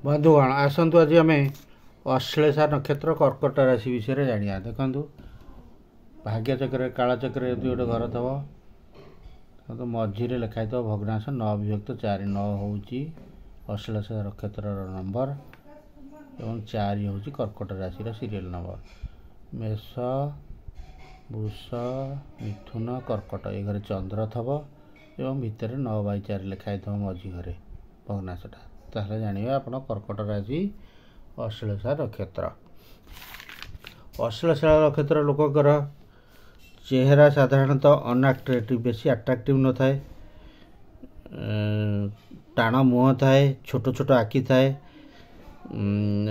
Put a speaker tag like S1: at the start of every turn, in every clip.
S1: बंधुगण आसतु आज आम अश्लेषा नक्षत्र कर्कट राशि विषय जाना। देखु भाग्यचक्र कालचक्र यदि गोटे घर थव तो मझीरे लिखाई थो भग्नांश 9 विभक्त 4 9 हूँ अश्लेषा नक्षत्र नंबर एवं 4 हूँ कर्कट राशि सीरियल नंबर। मेष वृष मिथुन कर्कट ये घरे चंद्र थव एवं भितर 9/4 लिखाई थव मझी घरे भग्नांशटा। ताहले जानिबे आपण कर्कट राशि अश्लेषा नक्षत्र। अश्लेषा नक्षत्र लोककर चेहरा साधारणतः अनअट्रैक्टिव बेसी अट्रैक्टिव न थाए, टाण मुह थाए, छोट छोट आखि थाए,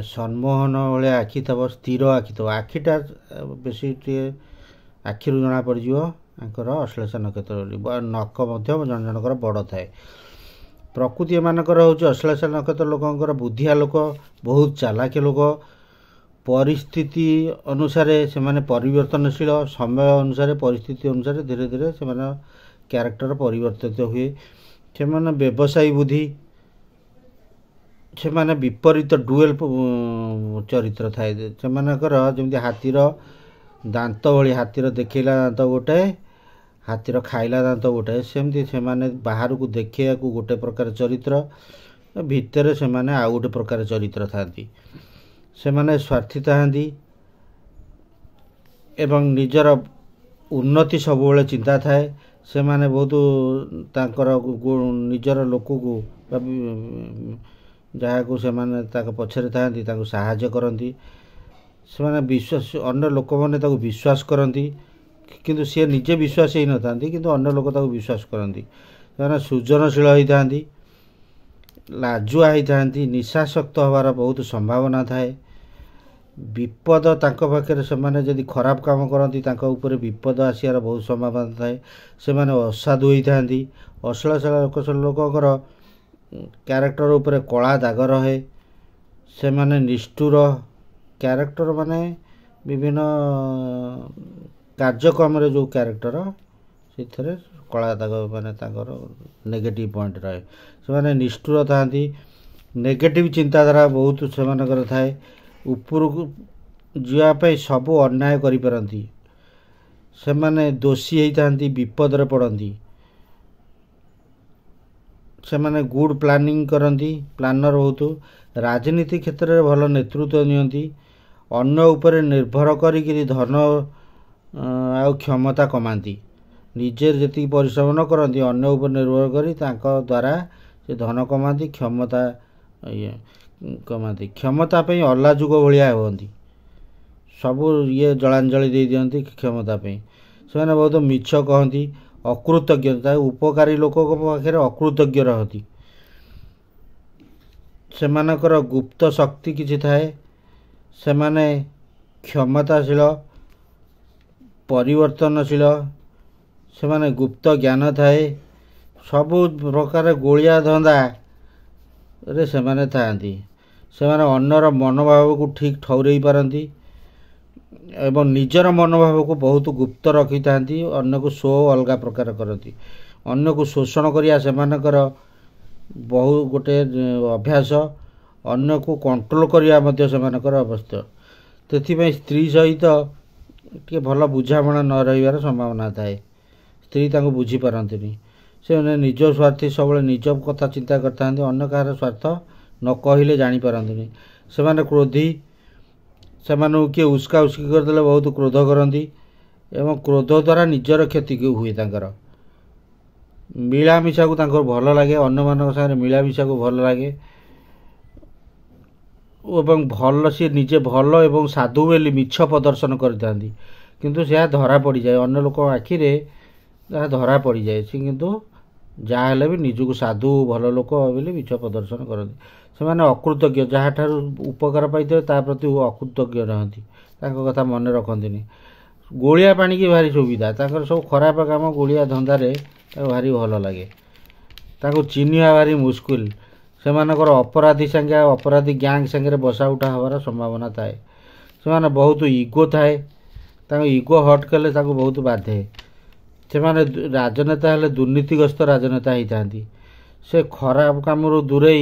S1: सम्मोहन भाया आखि थव, स्थिर आखि थव, आखिटा बेसी आखि जना पड़ो अश्लेषा नक्षत्र। नक जन जनकर बड़ थाए। प्रकृति एमानकर हूँ अश्लेषा नक्षत्र लोकंकर बुद्धिया लोक, बहुत चालाक लोक, परिस्थिति अनुसार से माने परिवर्तनशील, समय अनुसार परिस्थिति अनुसार धीरे धीरे से माने कैरेक्टर परिवर्तित हुए। से माने व्यवसायी बुद्धि, से माने विपरीत डुएल चरित्र थाए। से मानकर जमी हाथीर दांत भली, हाथीर देखला दांत गोटे, हाथीर खाइला दांत गोटे, सेमती से माने बाहर को देखा गोटे प्रकार चरित्र, भितर से माने आउ गोटे प्रकार चरित्र थांती। से माने स्वार्थी थांती एवं निजर उन्नति सब बेले चिंता थाए। से माने बहुत तांकर निजर लोक को जहाँ को से माने ताक पछरे थांती ताको सहाय्य करती। से माने विश्वास अन्य लोक माने ताको विश्वास करती किंतु सी निजे विश्वास ही न थांती किंतु अन्य लोक ताको विश्वास करती। से सृजनशील होता, लाजुआ होता, निशाशक्त हबार बहुत संभावना थाए। विपद तांको पाखे से माने यदि खराब काम करती तांको ऊपर विपद आसियार बहुत संभावना थाए। से माने असाधु होता। अश्लेषा लोककर कैरेक्टर ऊपर कला दाग रहे। से माने निष्ठुर कैरेक्टर माने विभिन्न कार्यक्रम जो कैरेक्टर से कला दाग माने नेगेटिव पॉइंट रहे। से माने निष्ठुर था, नेगेटिव चिंताधारा बहुत से थाए। ऊपर को जावाई सबू अन्याय करिपारती। से माने दोषी होता, विपद रे पड़ती। से माने गुड प्लानिंग करती, प्लानर बहुत। राजनीति क्षेत्र में भल नेतृत्व नियंती। अन्य उपर निर्भर करी धन आ क्षमता कमाती। निजे जी परिश्रम न करती अन्य उपर निर्भर करी तांको द्वारा से धन कमाती, क्षमता कमाती। क्षमता पे अल्लाजुग भाया होती, सबू ये जलांजलि दे दियंती क्षमता पे। से माने बहुत मिछ कहती, अकृतज्ञता, उपकारी लोक पाखे अकृतज्ञ रहती। से मानकर गुप्त शक्ति किछि थाए। से माने क्षमताशील, परिवर्तनशील, से माने गुप्त ज्ञान थाए। सबु प्रकार गोलिया धंदा रे से माने थांती। से माने अन्यर मनोभाव को ठीक ठौरई पारती एवं निजर मनोभाव को बहुत गुप्त रखी था। अन्य को शो अलग प्रकार करती। अन्य को शोषण करिया से मानकर बहु गोटे अभ्यास। अन्य को कंट्रोल करिया मध्य से मानकर अवस्था। तेथिपाई स्त्री सहित टे भल बुझामणा न रहिबार संभावना थाए। स्त्री ताको बुझी पारंतिनी। से निज स्वार्थी सब निज कथा चिंता करता, अन्य कहार स्वार्थ न कहले जानी पारंतिनी। से माने क्रोधी, से किए उस्का उस्की करदे बहुत क्रोध करती एवं क्रोध द्वारा निजर क्षति हुए। तांकर मिलामिशा को भल लगे, अन्य मान सागर मिलामिशा को भल लगे एवं भल सी निजे भल एवं साधु बोली मिछ प्रदर्शन करता किंतु से धरा पड़ जाए। अन्य लोक आखिरे धरा पड़ जाए। सी किंतु जहाँ भी निजक साधु भल लोक बोली मिछ प्रदर्शन करती। से माने अकृतज्ञ, जहाँ ठार उपकार पाई ता प्रति अकृतज्ञ रहती, कथा मन रखती। गोलिया पानी की भारी सुविधा, सब खराब काम गोलिया धंदारे भारी भल लगे। चिन्हिया भारी मुस्किल। से अपराधी संगे अपराधी गैंग संगे बसा उठा हबार संभावना थाए। से माने बहुत इगो थाए। इगो हट कले बहुत बाधे। से माने राजनेता हेले दुर्नीतिग्रस्त राजनेता होता। से खराब काम दूरे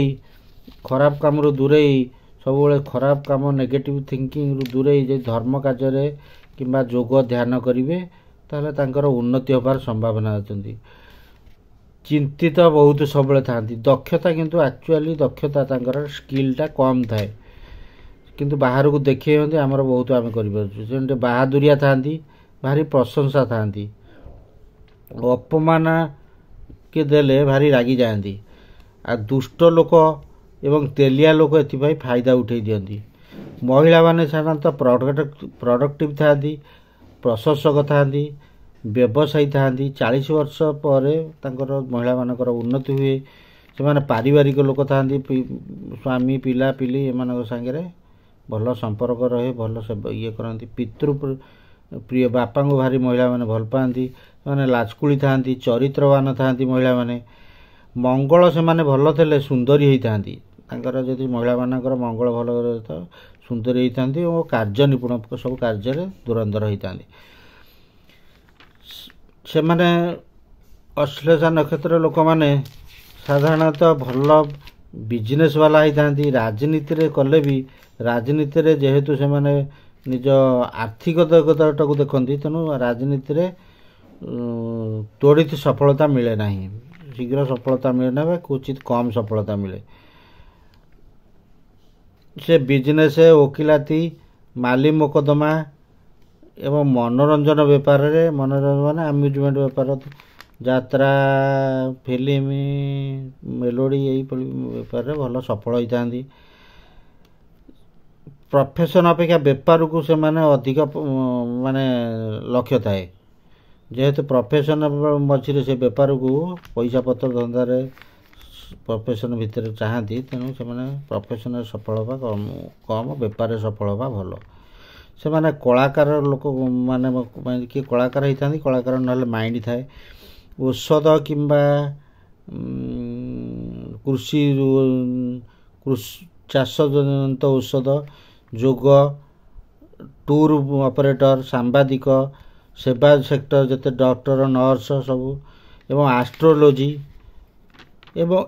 S1: ଖରାପ କାମରୁ ଦୂରେଇ ସବୁବେଳେ ଖରାପ କାମ ନେଗେଟିଭ୍ ଥିଙ୍କିଂରୁ ଦୂରେଇ ଯଦି ଧର୍ମ କାର୍ଯ୍ୟରେ କିମ୍ବା ଯୋଗ ଧ୍ୟାନ କରିବେ ତାହେଲେ ତାଙ୍କର ଉନ୍ନତି ହେବାର ସମ୍ଭାବନା ଅଛନ୍ତି। ଚିନ୍ତିତ ବହୁତ ସବୁବେଳେ ଥାଆନ୍ତି। ଦକ୍ଷତା କିନ୍ତୁ ଆକ୍ଚୁଆଲି ଦକ୍ଷତା ତାଙ୍କର ସ୍କିଲ୍ଟା କମ୍ ଥାଏ, କିନ୍ତୁ ବାହାରକୁ ଦେଖେଇ ହୁଅନ୍ତି ଆମର ବହୁତ ଆମେ କରିପାରୁଛୁ। ସେମିତି ବାହାଦୁରିଆ ଥାଆନ୍ତି, ଭାରି ପ୍ରଶଂସା ଥାଆନ୍ତି, ଅପମାନ କିଏ ଦେଲେ ଭାରି ରାଗିଯାଆନ୍ତି। ଆଉ ଦୁଷ୍ଟ ଲୋକ ଏବଂ ତେଲିଆ ଲୋକ ଏଥିପାଇଁ ଫାଇଦା ଉଠାଇ ଦିଅନ୍ତି। ମହିଳାମାନେ ସାଧାରଣତଃ ପ୍ରଡକ୍ଟିଭ୍ ଥାଆନ୍ତି, ପ୍ରଶଂସକ ଥାଆନ୍ତି, ବ୍ୟବସାୟୀ ଥାଆନ୍ତି। 40 ବର୍ଷ ପରେ ତାଙ୍କର ମହିଳାମାନଙ୍କର ଉନ୍ନତି ହୁଏ। ସେମାନେ ପାରିବାରିକ ଲୋକ ଥାଆନ୍ତି, ସ୍ୱାମୀ ପିଲାପିଲି ଏମାନଙ୍କ ସାଙ୍ଗରେ ଭଲ ସମ୍ପର୍କ ରହେ, ଭଲ ଇଏ କରନ୍ତି। ପ୍ରିୟ ବାପାଙ୍କୁ ଭାରି ମହିଳାମାନେ ଭଲ ପାଆନ୍ତି। ସେମାନେ ଲାଜକୁଳି ଥାଆନ୍ତି, ଚରିତ୍ରବାନ ଥାଆନ୍ତି ମହିଳାମାନେ। ମଙ୍ଗଳ ସେମାନେ ଭଲ ଥିଲେ ସୁନ୍ଦରୀ ହେଇଥାନ୍ତି। ତାଙ୍କର ଯଦି ମହିଳାମାନଙ୍କର ମଙ୍ଗଳ ଭଲ ତ ସୁନ୍ଦରୀ ହେଇଥାନ୍ତି ଓ କାର୍ଯ୍ୟ ନିପୁଣ ସବୁ କାର୍ଯ୍ୟରେ ଧୁରନ୍ଧର ହେଇଥାନ୍ତି। ସେମାନେ ଅଶ୍ଳେଷା ନକ୍ଷତ୍ର ଲୋକମାନେ ସାଧାରଣତଃ ଭଲ ବିଜନେସ୍ ବାଲା ହେଇଥାନ୍ତି। ରାଜନୀତିରେ କଲେ ବି ରାଜନୀତିରେ ଯେହେତୁ ସେମାନେ ନିଜ ଆର୍ଥିକ ଦକ୍ଷତାଟାକୁ ଦେଖନ୍ତି, ତେଣୁ ରାଜନୀତିରେ ତ୍ୱରିତ ସଫଳତା ମିଳେ ନାହିଁ, ଶୀଘ୍ର ସଫଳତା ମିଳେ ନାହିଁ ବା କ୍ୱଚିତ୍ କମ୍ ସଫଳତା ମିଳେ। ସେ ବିଜନେସ୍, ଓକିଲାତି, ମାଲି ମୋକଦ୍ଦମା ଏବଂ ମନୋରଞ୍ଜନ ବେପାରରେ, ମନୋରଞ୍ଜନ ମାନେ ଆମ୍ୟୁଜମେଣ୍ଟ ବେପାର, ଯାତ୍ରା, ଫିଲ୍ମ, ମେଲୋଡ଼ି ଏଇଭଳି ବେପାରରେ ଭଲ ସଫଳ ହୋଇଥାନ୍ତି। ପ୍ରଫେସନ୍ ଅପେକ୍ଷା ବେପାରକୁ ସେମାନେ ଅଧିକ ମାନେ ଲକ୍ଷ୍ୟ ଥାଏ। ଯେହେତୁ ପ୍ରଫେସନ୍ ମଝିରେ ସେ ବେପାରକୁ ପଇସା ପତ୍ର ଧନ୍ଦାରେ ପ୍ରଫେସନ୍ ଭିତରେ ଚାହାନ୍ତି, ତେଣୁ ସେମାନେ ପ୍ରଫେସନ୍ରେ ସଫଳ ହେବା କମ୍, ବେପାରରେ ସଫଳ ହେବା ଭଲ। ସେମାନେ କଳାକାର ଲୋକ ମାନେ କିଏ କଳାକାର ହେଇଥାନ୍ତି, କଳାକାର ନହେଲେ ମାଇଣ୍ଡ ଥାଏ। ଔଷଧ କିମ୍ବା କୃଷି ଚାଷଜନିତ ଔଷଧ, ଯୋଗ, ଟୁର୍ ଅପରେଟର, ସାମ୍ବାଦିକ, ସେବା ସେକ୍ଟର ଯେତେ ଡକ୍ଟର, ନର୍ସ ସବୁ, ଏବଂ ଆଷ୍ଟ୍ରୋଲୋଜି ଏବଂ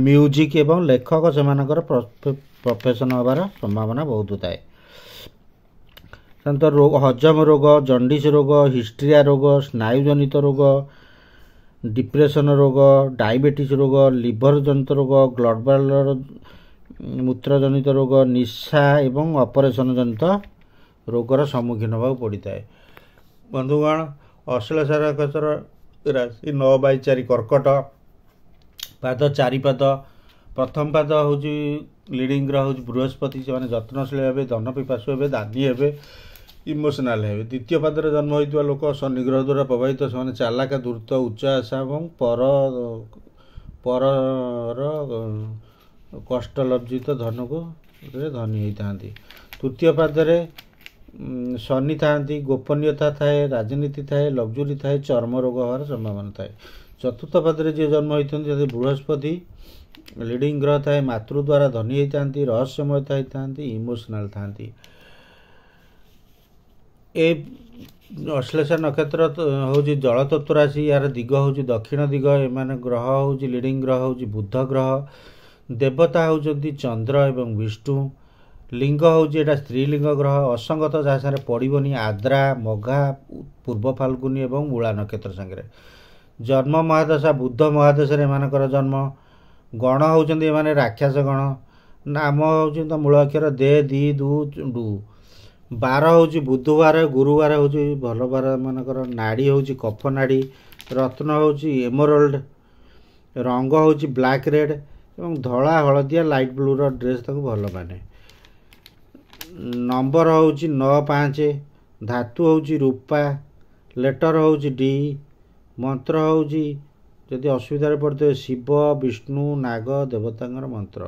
S1: ମ୍ୟୁଜିକ୍ ଏବଂ ଲେଖକ ସେମାନଙ୍କର ପ୍ରଫେସନ୍ ହେବାର ସମ୍ଭାବନା ବହୁତ ଥାଏ। ସାଧାରଣତଃ ହଜମ ରୋଗ, ଜଣ୍ଡିସ୍ ରୋଗ, ହିଷ୍ଟ୍ରିଆ ରୋଗ, ସ୍ନାୟୁଜନିତ ରୋଗ, ଡିପ୍ରେସନ୍ ରୋଗ, ଡାଇବେଟିସ୍ ରୋଗ, ଲିଭର ଜନିତ ରୋଗ, ବ୍ଲଡ୍ ବ୍ୟାଡର ମୂତ୍ରଜନିତ ରୋଗ, ନିଶା ଏବଂ ଅପରେସନ୍ ଜନିତ ରୋଗର ସମ୍ମୁଖୀନ ହେବାକୁ ପଡ଼ିଥାଏ। ବନ୍ଧୁଗଣ, ଅଶ୍ଳେଷା ନକ୍ଷତ୍ର ରାଶି 9/4 କର୍କଟ, ପାଦ 4 ପାଦ। ପ୍ରଥମ ପାଦ ହେଉଛି ଲିଡ଼ିଂ ଗ୍ରହ ହେଉଛି ବୃହସ୍ପତି। ସେମାନେ ଯତ୍ନଶୀଳ ହେବେ, ଧନପିପାସୁ ହେବେ, ଦାନୀ ହେବେ, ଇମୋସନାଲ୍ ହେବେ। ଦ୍ୱିତୀୟ ପାଦରେ ଜନ୍ମ ହୋଇଥିବା ଲୋକ ଶନି ଗ୍ରହ ଦ୍ୱାରା ପ୍ରଭାବିତ। ସେମାନେ ଚାଲାକ, ଧୂର୍ତ୍ତ, ଉଚ୍ଚ ଆଶା ଏବଂ ପରର କଷ୍ଟଲବ୍ଧିତ ଧନକୁ ଧନୀ ହୋଇଥାନ୍ତି। ତୃତୀୟ ପାଦରେ ଶନି ଥାଆନ୍ତି, ଗୋପନୀୟତା ଥାଏ, ରାଜନୀତି ଥାଏ, ଲକ୍ଜୁରୀ ଥାଏ, ଚର୍ମ ରୋଗ ହେବାର ସମ୍ଭାବନା ଥାଏ। ଚତୁର୍ଥ ପାଦରେ ଯିଏ ଜନ୍ମ ହୋଇଥାନ୍ତି, ଯଦି ବୃହସ୍ପତି ଲିଡ଼ିଂ ଗ୍ରହ ଥାଏ, ମାତୃ ଦ୍ୱାରା ଧନୀ ହେଇଥାନ୍ତି, ରହସ୍ୟମୟତା ହେଇଥାନ୍ତି, ଇମୋସନାଲ୍ ଥାଆନ୍ତି। ଏ ଅଶ୍ଳେଷା ନକ୍ଷତ୍ର ହେଉଛି ଜଳତତ୍ତ୍ୱ ରାଶି। ଏହାର ଦିଗ ହେଉଛି ଦକ୍ଷିଣ ଦିଗ। ଏମାନେ ଗ୍ରହ ହେଉଛି ଲିଡ଼ିଂ ଗ୍ରହ ହେଉଛି ବୁଧ ଗ୍ରହ। ଦେବତା ହେଉଛନ୍ତି ଚନ୍ଦ୍ର ଏବଂ ବିଷ୍ଣୁ। ଲିଙ୍ଗ ହେଉଛି ଏଇଟା ସ୍ତ୍ରୀଲିଙ୍ଗ ଗ୍ରହ। ଅସଙ୍ଗତ ଯାହା ସାଙ୍ଗରେ ପଡ଼ିବନି, ଆଦ୍ରା, ମଘା, ପୂର୍ବ ଫାଲ୍ଗୁନି ଏବଂ ମୂଳା ନକ୍ଷତ୍ର ସାଙ୍ଗରେ। ଜନ୍ମ ମହାଦଶା ବୁଧ ମହାଦଶାରେ ଏମାନଙ୍କର ଜନ୍ମ। ଗଣ ହେଉଛନ୍ତି ଏମାନେ ରାକ୍ଷସ ଗଣ। ନାମ ହେଉଛି ତ ମୂଳ ଅକ୍ଷର ଦେ, ଦି, ଦୁ, ଡୁ। ବାର ହେଉଛି ବୁଧବାର, ଗୁରୁବାର ହେଉଛି ଭଲ ବାର ଏମାନଙ୍କର। ନାଡ଼ି ହେଉଛି କଫ ନାଡ଼ି। ରତ୍ନ ହେଉଛି ଏମେରାଲ୍ଡ। ରଙ୍ଗ ହେଉଛି ବ୍ଲାକ୍ ରେଡ୍ ଏବଂ ଧଳା, ହଳଦିଆ, ଲାଇଟ୍ ବ୍ଲୁର ଡ୍ରେସ୍ ତାକୁ ଭଲ ମାନେ। ନମ୍ବର ହେଉଛି 9, 5। ଧାତୁ ହେଉଛି ରୂପା। ଲେଟର ହେଉଛି ଡି। ମନ୍ତ୍ର ହେଉଛି ଯଦି ଅସୁବିଧାରେ ପଡ଼ିଥିବେ ଶିବ, ବିଷ୍ଣୁ, ନାଗ ଦେବତାଙ୍କର ମନ୍ତ୍ର।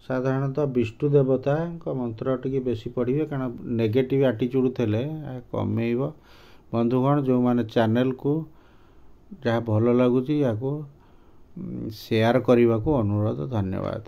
S1: ସାଧାରଣତଃ ବିଷ୍ଣୁ ଦେବତାଙ୍କ ମନ୍ତ୍ର ଟିକେ ବେଶୀ ପଢ଼ିବେ, କାରଣ ନେଗେଟିଭ୍ ଆଟିଚ୍ୟୁଡ଼୍ ଥିଲେ କମେଇବ। ବନ୍ଧୁଗଣ, ଯେଉଁମାନେ ଚ୍ୟାନେଲକୁ ଯାହା ଭଲ ଲାଗୁଛି ୟାକୁ ସେୟାର କରିବାକୁ ଅନୁରୋଧ। ଧନ୍ୟବାଦ।